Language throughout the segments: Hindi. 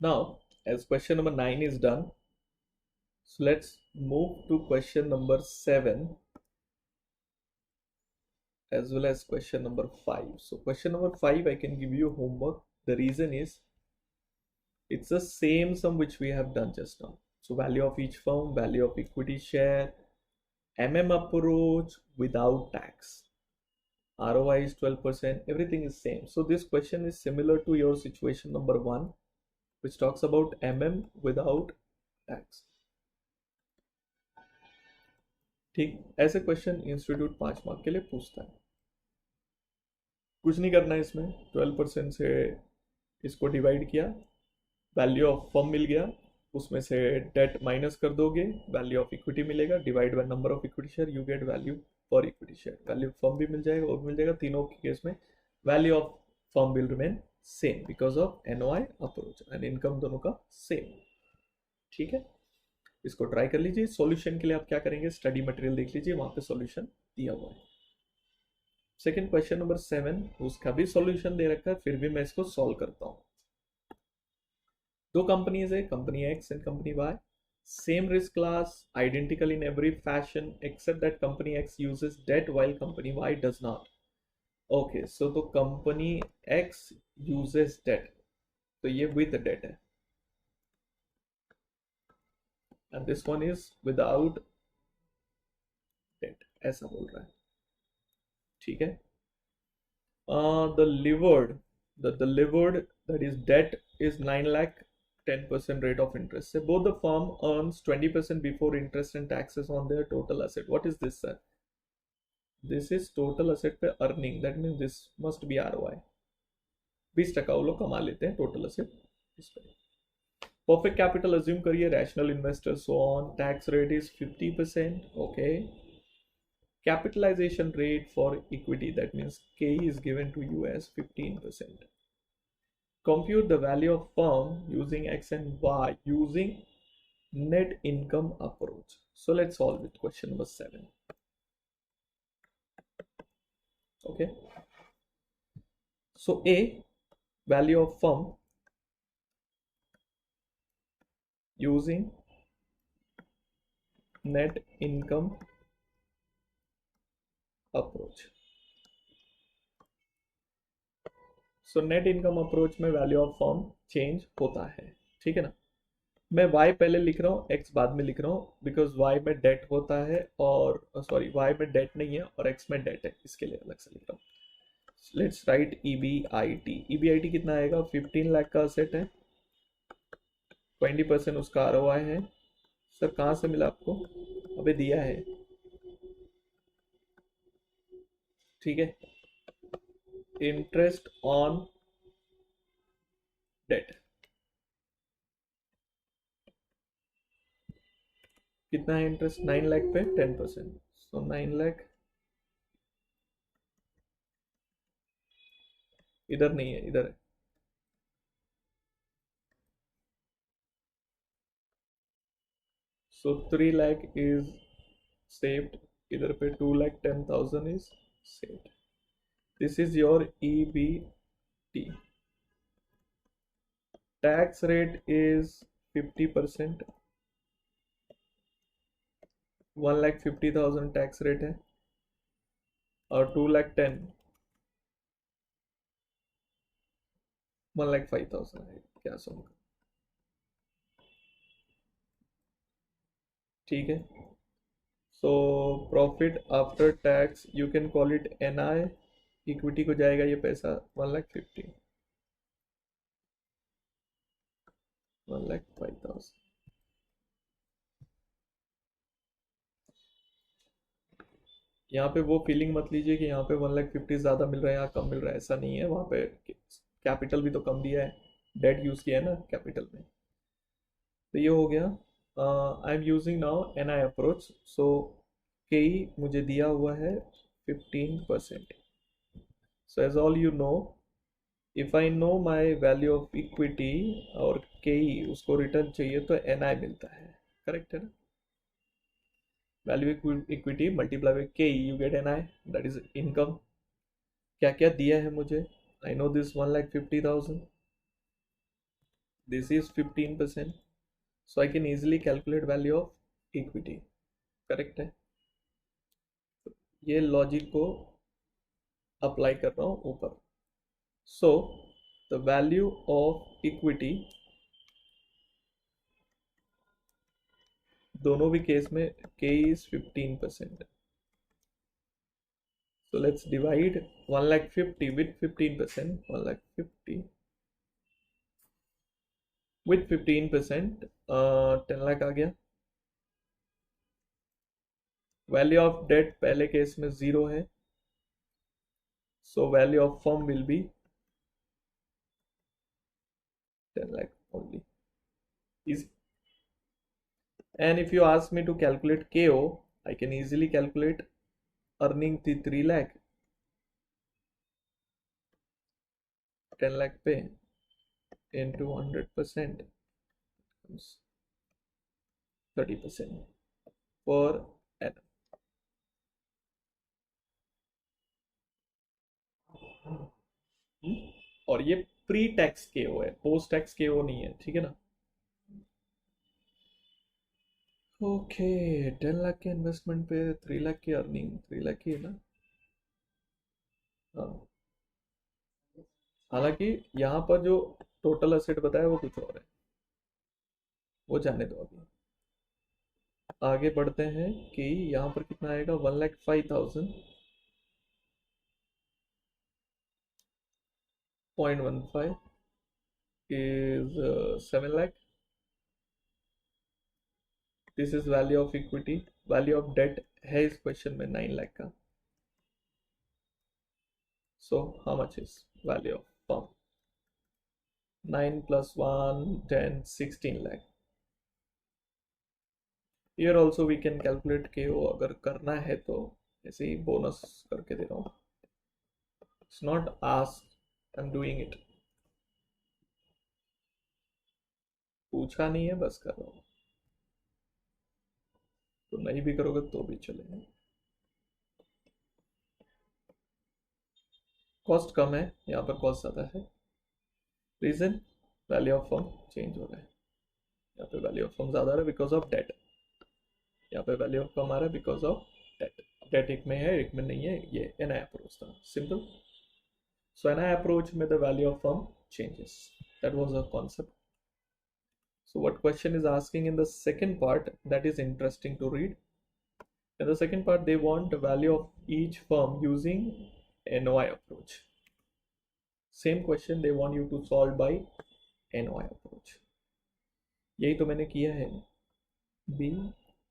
Now, as question number 9 is done, so let's move to question number 7 as well as question number 5. So question number 5, I can give you homework. The reason is it's the same sum which we have done just now. So value of each firm, value of equity share, approach without tax. ROI is 12%, everything is same. So this question is similar to your situation number 1, which talks about without tax. ठीक, ऐसे क्वेश्चन इंस्टीट्यूट 5 मार्क के लिए पूछता है. कुछ नहीं करना है इसमें. 12% से इसको डिवाइड किया, वैल्यू ऑफ फर्म मिल गया, उसमें से डेट माइनस कर दोगे, वैल्यू ऑफ इक्विटी मिलेगा, divide by number of equity share, you get value per equity share. Value of firm भी मिल जाएगा, वो भी मिल जाएगा. तीनों के केस में value of firm will remain same because of NOI approach and income दोनों का सेम. ठीक है, इसको ट्राई कर लीजिए. सॉल्यूशन के लिए आप क्या करेंगे, स्टडी मटेरियल देख लीजिए, वहां पे सॉल्यूशन दिया हुआ है. सेकंड क्वेश्चन नंबर 7, उसका भी सॉल्यूशन दे रखा है, फिर भी मैं इसको सॉल्व करता हूं. दो कंपनीज है, company X and company Y. Same risk class, identical in every fashion except that company X uses debt while company Y does not. Okay, so तो कंपनी एक्स यूजेस डेट, तो ये विद डेट है, and this one is without debt, ऐसा बोल रहा है. ठीक है. The levered that is debt is 9 lakh, 10% rate of interest. So both the firm earns 20% before interest and taxes on their total asset. What is this, sir? This is total asset पे earning, that means this must be ROI. 20% वो लोग कमा लेते हैं total asset इस पे. Perfect capital assume करिए, rational investor, so on. Tax rate is 50%. Okay. Capitalization rate for equity, that means K is given to you as 15%. Compute the value of firm using X and Y using net income approach. So let's solve with question number 7. Okay. So A, value of firm using net income approach. So net income approach में वैल्यू ऑफ फर्म चेंज होता है. ठीक है ना. मैं y पहले लिख रहा हूँ, x बाद में लिख रहा हूँ, बिकॉज y में डेट होता है और सॉरी y में डेट नहीं है और x में डेट है, इसके लिए अलग से लिख रहा हूँ. लेट्स राइट EBIT कितना आएगा, 15 लाख का असेट है, 20% उसका ROI है. सर कहाँ से मिला आपको, अबे दिया है. ठीक है. इंटरेस्ट ऑन डेट कितना है, इंटरेस्ट 9 लाख पे 10%, सो 9 लाख इधर नहीं है, इधर है. सो 3 लाख इज saved, इधर पे 2,10,000 is saved. This is your EBT. Tax rate is 50%, 1,50,000 tax rate है और 2,10,000 1,05,000 है, क्या समझ. ठीक है. So profit after tax you can call it NI. Equity को जाएगा ये पैसा 1,50,000, 1,05,000. यहाँ पे वो फीलिंग मत लीजिए कि यहाँ पे 1,50,000 ज़्यादा मिल रहा है, यहाँ कम मिल रहा है, ऐसा नहीं है. वहाँ पे कैपिटल भी तो कम दिया है, डेट यूज़ किया है ना कैपिटल में. तो ये हो गया. I am using now NI approach. So K मुझे दिया हुआ है 15%. So as all you know, if I know my value of equity और के उसको रिटर्न चाहिए तो NI मिलता है. करेक्ट है ना. वैल्यू इक्विटी मल्टीप्लाई बाय के, you get NI, that is income. क्या क्या दिया है मुझे, I know this 1,50,000. this is 15%, so I can easily calculate value of equity. Correct है, ये लॉजिक को अप्लाई कर रहा हूँ ऊपर. So the value of equity दोनों भी केस में k is 15%. So let's divide 1,50,000 with 15%. 1,50,000 with 15%, 10 lakh आ गया. वैल्यू ऑफ डेट पहले केस में 0 है, so value of firm will be 10 lakh only. Easy. And if you ask me to calculate KO, I can easily calculate earning 3 lakh, 10 lakh pay into 100% comes 30% per annum. और ये प्री टैक्स KO है, पोस्ट टैक्स KO नहीं है, ठीक है ना. ओके, 10 लाख के इन्वेस्टमेंट पे 3 लाख की अर्निंग, 3 लाख की है ना. हाँ, हालांकि यहाँ पर जो टोटल असेट बताया वो कुछ और है, वो जाने दो. अभी आगे बढ़ते हैं कि यहाँ पर कितना आएगा. 1,05,000 0.15 is 7 lakh. This is value of equity. Value of debt है इस क्वेश्चन में 9 लाख का. So how much is value of firm. 9 plus 1 10 16 lakh. Here also we can calculate KO अगर करना है तो, ऐसे ही बोनस करके दे रहा हूँ. It's not asked, I'm doing it. पूछा नहीं है, बस कर रहा हूँ. तो नहीं भी करोगे तो भी चलेगा. कॉस्ट कम है, यहाँ पर कॉस्ट ज़्यादा है. Reason, value of firm change हो रहा है. यहाँ पे वैल्यू ऑफ फर्म ज़्यादा आ रहा है बिकॉज ऑफ डेट. यहाँ पे वैल्यू ऑफ फर्म आ रहा है बिकॉज ऑफ डेट. डेट एक में है, एक में नहीं है. ये NI अप्रोच था, सिंपल. So NI approach में the value of firm changes. That was the concept. So what question is asking in the second part, that is interesting to read. In the second part they want the value of each firm using NOI approach. Same question they want you to solve by NOI approach. यही तो मैंने किया है. The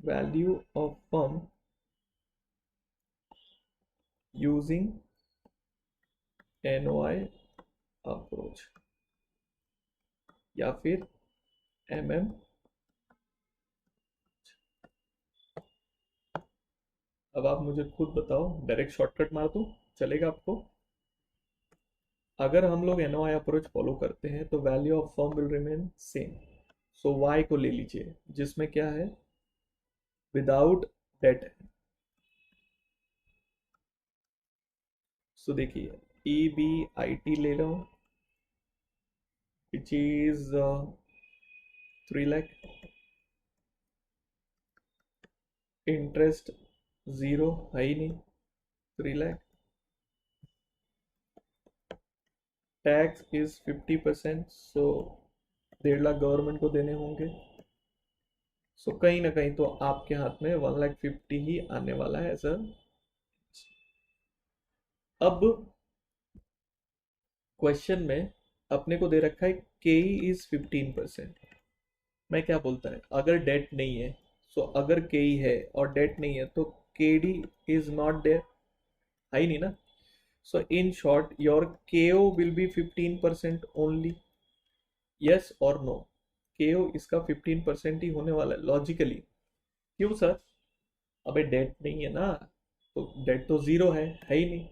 value of firm using NOI approach या फिर MM. अब आप मुझे खुद बताओ, डायरेक्ट शॉर्टकट मार दूं, चलेगा आपको? अगर हम लोग NOI अप्रोच फॉलो करते हैं तो value of firm will remain same. So Y को ले लीजिए जिसमें क्या है, विदाउट डेट है. सो देखिए EBIT ले लो, विच इज 3 लाख. इंटरेस्ट 0 है ही नहीं, 3 lakh. Tax is 50%, so 1.5 lakh government को देने होंगे. सो कहीं ना कहीं तो आपके हाथ में 1,50,000 ही आने वाला है एज अ. अब क्वेश्चन में अपने को दे रखा है के इज 15%. मैं क्या बोलता है, अगर डेट नहीं है, सो अगर के है और डेट नहीं है तो KD इज नॉट देयर, है ही नहीं ना. So in short your KO will be 15% only. Yes और नो, KO इसका 15% ही होने वाला है लॉजिकली. क्यों सर? अबे डेट नहीं है ना, तो डेट तो 0 है ही नहीं.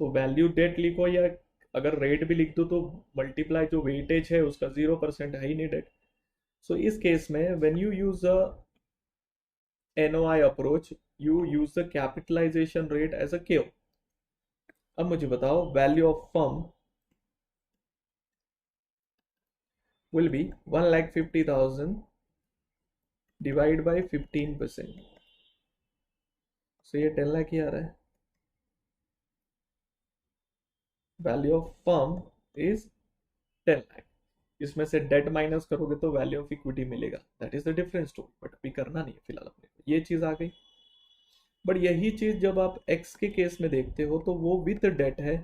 तो वैल्यू डेट लिखो, या अगर रेट भी लिख दो तो मल्टीप्लाई जो वेटेज है उसका 0% है ही नहीं डेट. सो इस केस में when you use a NOI approach you use the capitalisation rate as a KO. अब मुझे बताओ value of firm will be 1,50,000 divide by 15%. So ये 10 लाख ही आ रहा है. Value of firm is 10 lakh. इसमें से डेट माइनस करोगे तो वैल्यू ऑफ इक्विटी मिलेगा. That is the difference story. But अभी करना नहीं है फिलहाल अपने को. ये चीज आ गई. बट यही चीज जब आप एक्स के केस में देखते हो तो वो विथ डेट है.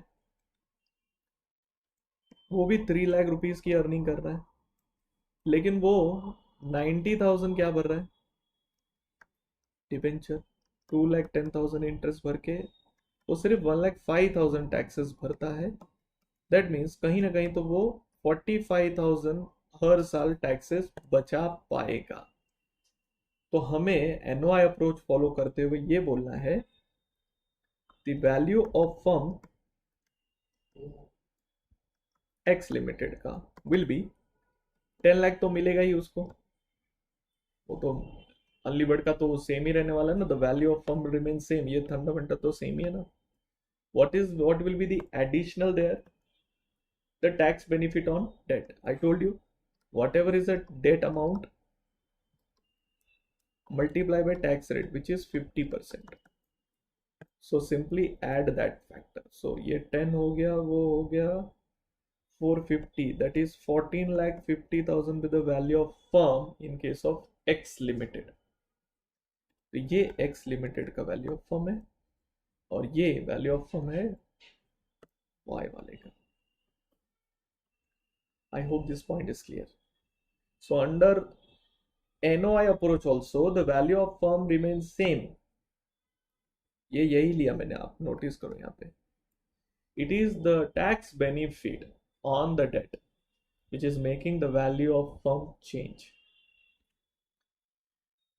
वो भी 3 लाख रुपीज की अर्निंग कर रहा है, लेकिन वो 90,000 क्या भर रहा है? डिबेंचर. 2,10,000 इंटरेस्ट भर के वो सिर्फ 1,05,000 टैक्सेस भरता है. दैट मीन्स कहीं ना कहीं तो वो 45,000 हर साल टैक्सेस बचा पाएगा. तो हमें एनओआई अप्रोच फॉलो करते हुए ये बोलना है the value of firm x limited का विल बी 10 लाख. तो मिलेगा ही उसको. वो तो अर्ली बर्ड का तो सेम ही रहने वाला है ना. The value of firm remain same. ये फंडामेंटल तो सेम ही है ना. what will be the additional there? The tax benefit on debt. I told you whatever is the debt amount multiply by tax rate which is 50%. So simply add that factor. So ये 10 हो गया, वो हो गया 450. That is 14,50,000 with the value of firm in case of X limited. तो ये X limited का वैल्यू ऑफ फर्म है और ये वैल्यू ऑफ फर्म है Y वाले का. I hope this point is clear. So under NOI approach also the value of firm remains same. ये यही लिया मैंने. आप नोटिस करो यहाँ पे. It is the tax benefit on the debt which is making the value of firm change.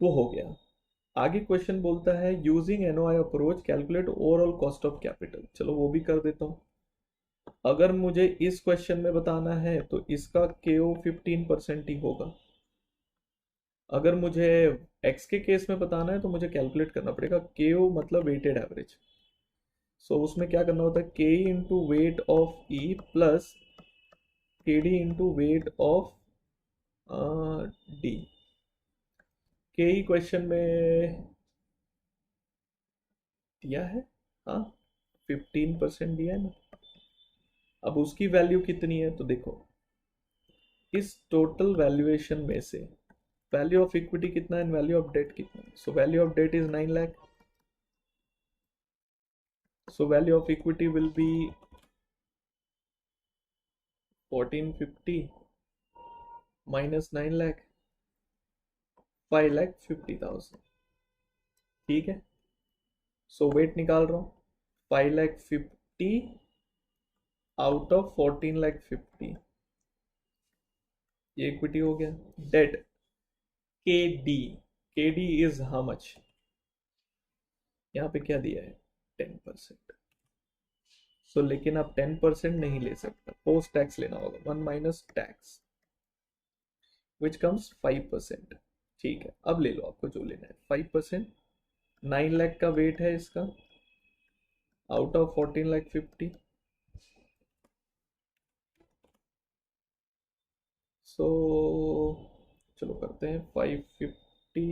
वो हो गया. आगे क्वेश्चन बोलता है using NOI approach calculate overall cost of capital. चलो वो भी कर देता हूँ. अगर मुझे इस क्वेश्चन में बताना है तो इसका केओ 15% ही होगा. अगर मुझे एक्स के केस में बताना है तो मुझे कैलकुलेट करना पड़ेगा केओ मतलब वेटेड एवरेज. सो उसमें क्या करना होता है K into weight of E plus K D into weight of D. K E question में दिया है. हाँ 15% दिया है ना. अब उसकी वैल्यू कितनी है तो देखो इस टोटल वैल्यूएशन में से वैल्यू ऑफ इक्विटी कितना है, वैल्यू ऑफ डेट कितना है. So value of debt is 9 lakh. So value of equity will be 1450 minus 9 lakh 5,50,000. ठीक है. सो वेट निकाल रहा हूँ. 5,50,000 आउट ऑफ 14,50,000 ये इक्विटी हो गया. डेट के डी इज हाउ मच. यहाँ पे क्या दिया है 10%. सो लेकिन आप 10% नहीं ले सकता. पोस्ट टैक्स लेना होगा. 1 माइनस टैक्स विच कम्स 5%. ठीक है. अब ले लो आपको जो लेना है 5%. 9 लाख का वेट है इसका आउट ऑफ 14,50,000. सो चलो करते हैं 550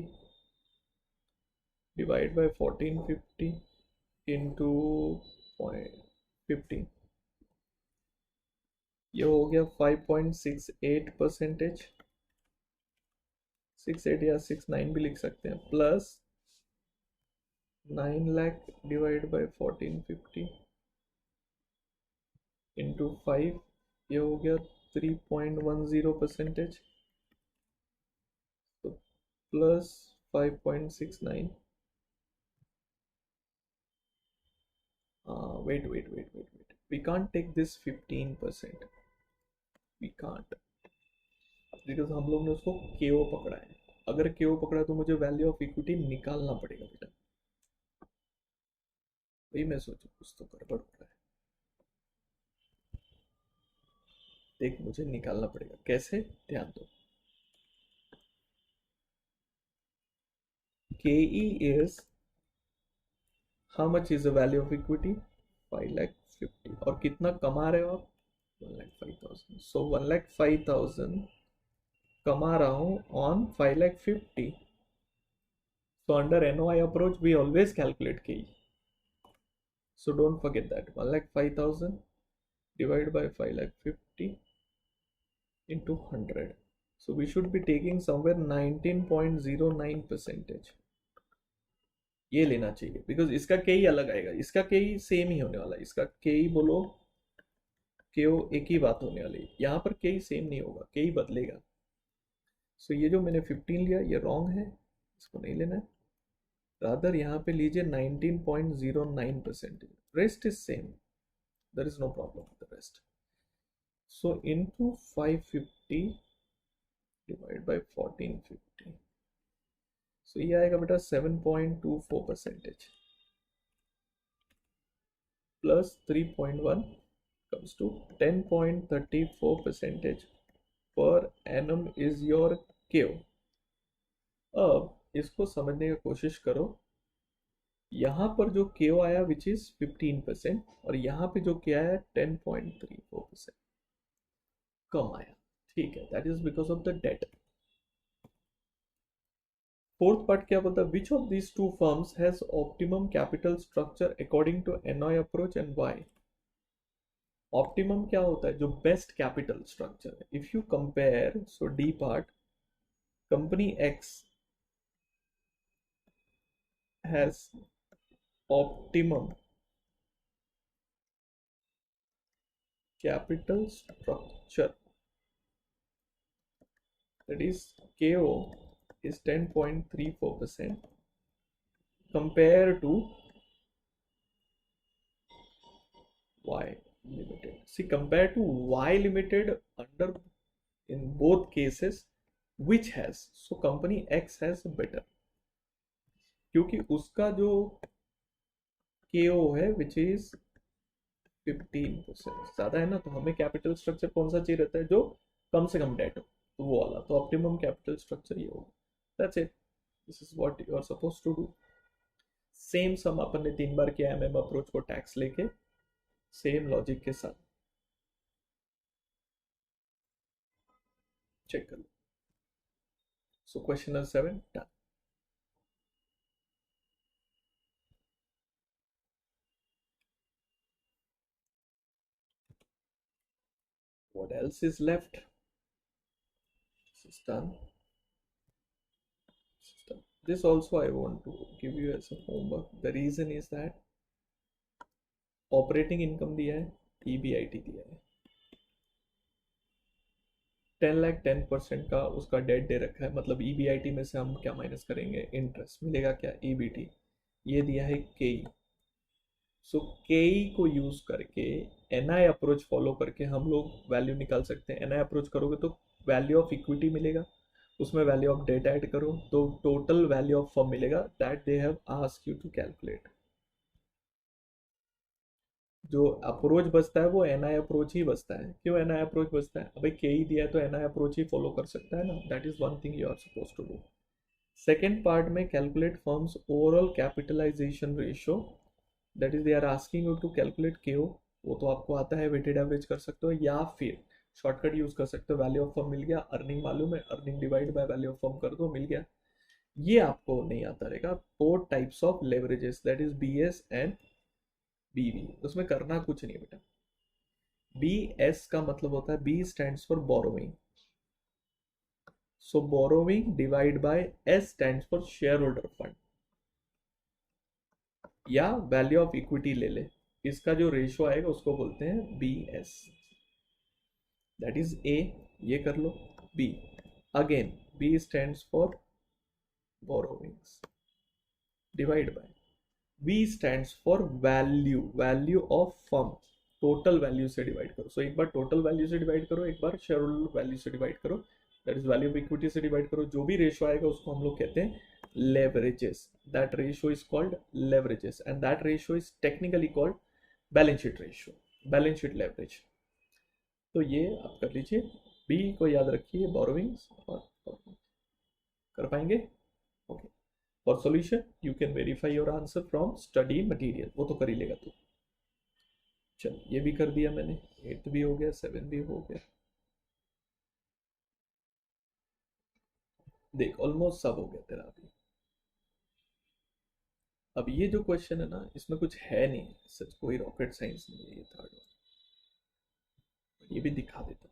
डिवाइड बाय 1450 इंटू 0.50. ये हो गया 5.68%. 68 या 69 भी लिख सकते हैं. Plus 9 lakh divide by 1450 into 5. ये हो गया 3.10%. तो plus 5.69. wait. We can't take this 15%. We can't. Because हम लोग ने उसको केओ पकड़ा है. अगर केओ पकड़ा तो मुझे वैल्यू ऑफ इक्विटी निकालना पड़ेगा बेटा. वही मैं सोचू कुछ तो गड़बड़ हो रहा है. देख मुझे निकालना पड़ेगा. कैसे? ध्यान दो. KE is how much is the value of equity? 5,50,000. और कितना कमा रहे हो आप? 1,05,000. So 1,05,000 कमा रहा हूँ on 5,50,000. So under NOI approach we always calculate KE. So don't forget that 1,05,000 divided by 5,50,000 into 100. So we should be taking somewhere 19.09 percentage. ये लेना चाहिए बिकॉज इसका KE अलग आएगा, इसका KE सेम ही होने वाला है. इसका KE बोलो KO एक ही बात होने वाली है. यहाँ पर KE सेम नहीं होगा, KE बदलेगा. सो ये जो मैंने 15 लिया ये रॉन्ग है, इसको नहीं लेना है. रादर यहाँ पे लीजिए 19.09%. Rest is same, there is no problem with the rest. So into 550 divide by 1450. So ये आएगा बेटा 7.24% plus 3.1 comes to 10.34% per annum is your KO. अब इसको समझने की कोशिश करो. यहाँ पर जो KO आया विच इज 15% और यहाँ पे जो क्या आया 10.34% कम आया. ठीक है, that is because of the debt. Fourth part क्या बोलता है, which of these two firms has optimum capital structure according to NOI approach and Y. Optimum क्या होता है, जो बेस्ट कैपिटल स्ट्रक्चर है. If you compare, so D part, company X has optimum capital structure, that is KO is 10.34% compared to Y limited. See, compared to Y limited under in both cases which has, so company X has better, क्योंकि उसका जो KO है विच इज 15% ज्यादा है ना, तो हमें कैपिटल स्ट्रक्चर कौन सा चाहिए रहता है, जो कम से कम डेट हो, तो वो वाला. तो ऑप्टिमम कैपिटल स्ट्रक्चर ये होगा. That's it, this is what you are supposed to do. Same सम अपन ने 3 बार किया MM अप्रोच को टैक्स लेके, सेम लॉजिक के साथ. चेक कर लो. So question number 7 done. What else is left? This is done. This also I want to give you as a homework. The reason is that operating income दिया है, EBIT दिया है, 10 लाख 10% का उसका डेट दे रखा है. मतलब EBIT में से हम क्या माइनस करेंगे, इंटरेस्ट मिलेगा क्या, EBT. ये दिया है KE. सो KE को यूज करके NI अप्रोच फॉलो करके हम लोग वैल्यू निकाल सकते हैं. NI अप्रोच करोगे तो वैल्यू ऑफ इक्विटी मिलेगा, उसमें वैल्यू ऑफ डेट ऐड करो तो टोटल वैल्यू ऑफ फर्म मिलेगा. That they have asked you to calculate. जो अप्रोच बचता है वो NI अप्रोच ही बचता है. क्यों NI अप्रोच बचता है, अभी KE दिया है तो NI अप्रोच ही फॉलो कर सकता है ना. That is one thing you are suppose to do. Second part में calculate firm's overall capitalisation ratio, that is they are asking you to calculate KO. वो तो आपको आता है, वेटेड एवरेज कर सकते हो या फिर शॉर्टकट यूज कर सकते हो. वैल्यू ऑफ फर्म मिल गया, अर्निंग मालूम है, earning divide by value of firm कर दो, मिल गया. ये आपको नहीं आता रहेगा. 4 types of leverages, that is BS and BV. उसमें करना कुछ नहीं बेटा. BS का मतलब होता है, B stands for borrowing. So borrowing divide by S stands for share holder fund, या वैल्यू ऑफ इक्विटी ले ले. इसका जो रेशियो आएगा उसको बोलते हैं BS. That is A. ये कर लो. B again, B stands for borrowings divide by V stands for value, value of firm. Total value से डिवाइड करो. सो एक बार टोटल वैल्यू से डिवाइड करो, एक बार शेयर होल्डर वैल्यू से डिवाइड करो, that is value of equity से डिवाइड करो. जो भी रेशियो आएगा उसको हम लोग कहते हैं leverages. That ratio is called leverages and that ratio is technically called balance sheet ratio, balance sheet leverage. तो ये आप कर लीजिए. B को याद रखिए, borrowings और कर पाएंगे. Okay. For solution you can verify your answer from study material, वो तो कर ही लेगा तू. चल ये भी कर दिया मैंने, 8 भी हो गया, 7 भी हो गया. देख ऑलमोस्ट सब हो गया तेरा अभी। अब ये जो क्वेश्चन है ना, इसमें कुछ है नहीं, सच कोई रॉकेट साइंस नहीं है ये थर्ड। ये भी दिखा देता